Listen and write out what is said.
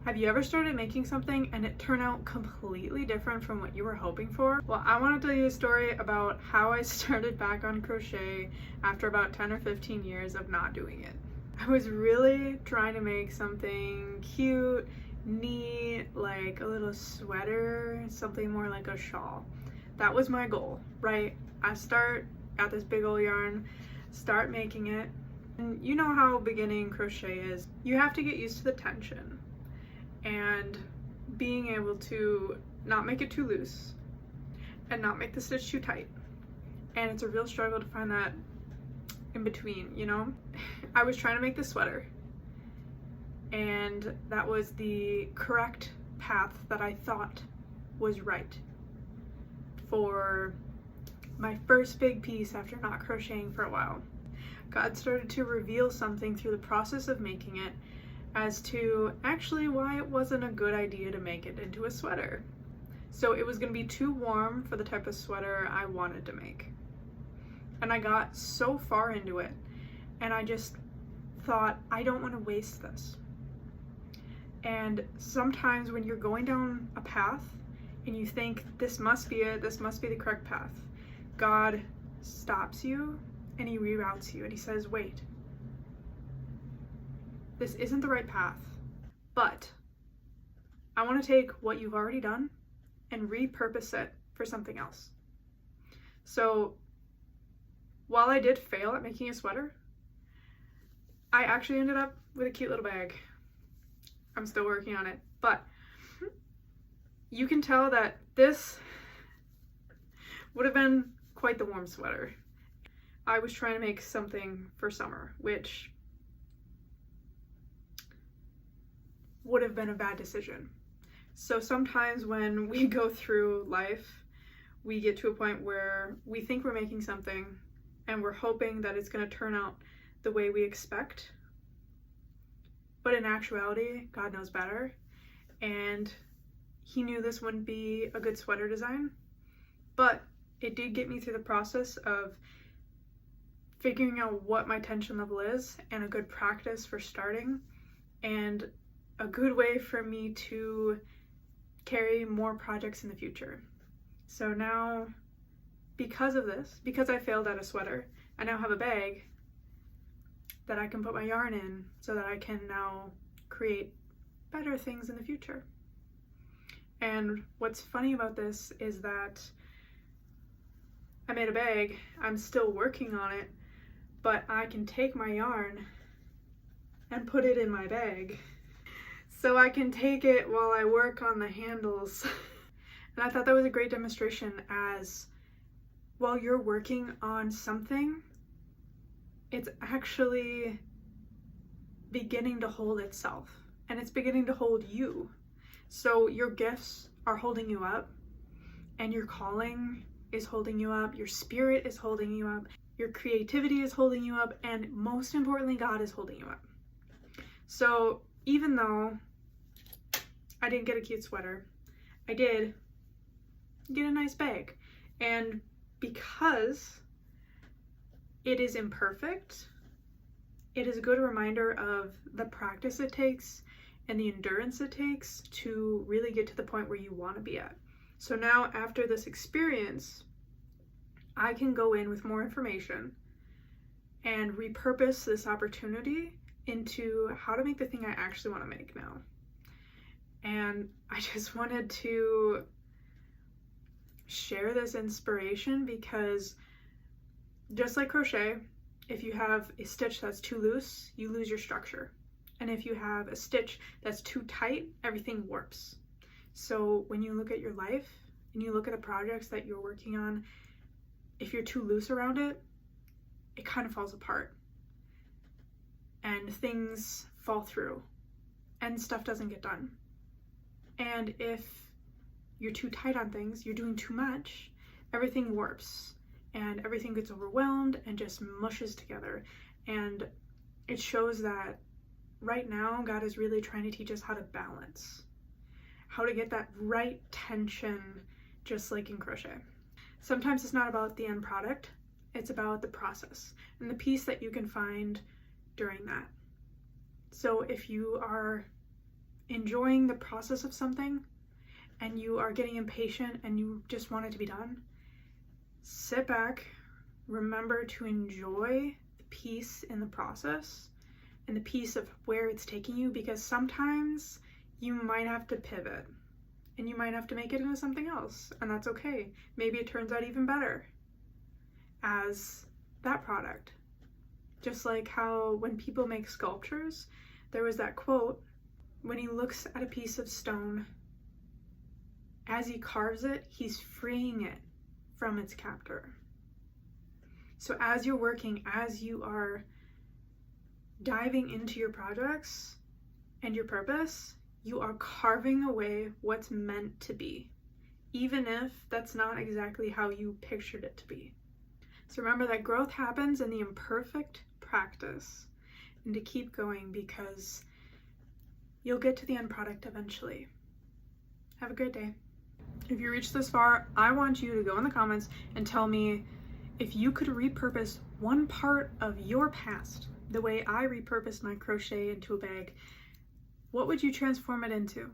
Have you ever started making something and it turned out completely different from what you were hoping for? Well, I want to tell you a story about how I started back on crochet after about 10 or 15 years of not doing it. I was really trying to make something cute, neat, like a little sweater, something more like a shawl. That was my goal, right? I got this big old yarn, start making it. And you know how beginning crochet is. You have to get used to the tension and being able to not make it too loose and not make the stitch too tight. And it's a real struggle to find that in between, you know? I was trying to make this sweater, and that was the correct path that I thought was right for my first big piece after not crocheting for a while. God started to reveal something through the process of making it as to actually why it wasn't a good idea to make it into a sweater. So it was going to be too warm for the type of sweater I wanted to make. And I got so far into it, and I just thought, I don't want to waste this. And sometimes when you're going down a path and you think this must be it, this must be the correct path, God stops you and he reroutes you and he says, wait, this isn't the right path, but I want to take what you've already done and repurpose it for something else. So while I did fail at making a sweater, I actually ended up with a cute little bag. I'm still working on it, but you can tell that this would have been quite the warm sweater. I was trying to make something for summer, which would have been a bad decision. So sometimes when we go through life, we get to a point where we think we're making something and we're hoping that it's going to turn out the way we expect. But in actuality, God knows better. And he knew this wouldn't be a good sweater design. But it did get me through the process of figuring out what my tension level is and a good practice for starting and a good way for me to carry more projects in the future. So now, because of this, because I failed at a sweater, I now have a bag that I can put my yarn in so that I can now create better things in the future. And what's funny about this is that I made a bag, I'm still working on it, but I can take my yarn and put it in my bag. So I can take it while I work on the handles. And I thought that was a great demonstration as while you're working on something, it's actually beginning to hold itself and it's beginning to hold you. So your gifts are holding you up and your calling is holding you up, your spirit is holding you up, your creativity is holding you up, and most importantly, God is holding you up. So even though I didn't get a cute sweater, I did get a nice bag. And because it is imperfect, it is a good reminder of the practice it takes and the endurance it takes to really get to the point where you want to be at. So now after this experience, I can go in with more information and repurpose this opportunity into how to make the thing I actually want to make now. And I just wanted to share this inspiration because just like crochet, if you have a stitch that's too loose, you lose your structure. And if you have a stitch that's too tight, everything warps. So when you look at your life and you look at the projects that you're working on, if you're too loose around it, it kind of falls apart. And things fall through and stuff doesn't get done. And if you're too tight on things, you're doing too much, everything warps and everything gets overwhelmed and just mushes together. And it shows that right now God is really trying to teach us how to balance, how to get that right tension, just like in crochet. Sometimes it's not about the end product, it's about the process and the peace that you can find during that. So if you are enjoying the process of something and you are getting impatient and you just want it to be done, sit back, remember to enjoy the peace in the process and the peace of where it's taking you, because sometimes you might have to pivot and you might have to make it into something else, and that's okay. Maybe it turns out even better as that product. Just like how when people make sculptures, there was that quote, when he looks at a piece of stone, as he carves it, he's freeing it from its captor. So as you're working, as you are diving into your projects and your purpose, you are carving away what's meant to be, even if that's not exactly how you pictured it to be. So remember that growth happens in the imperfect practice, and to keep going, because you'll get to the end product eventually. Have a great day. If you reached this far, I want you to go in the comments and tell me if you could repurpose one part of your past the way I repurposed my crochet into a bag, what would you transform it into?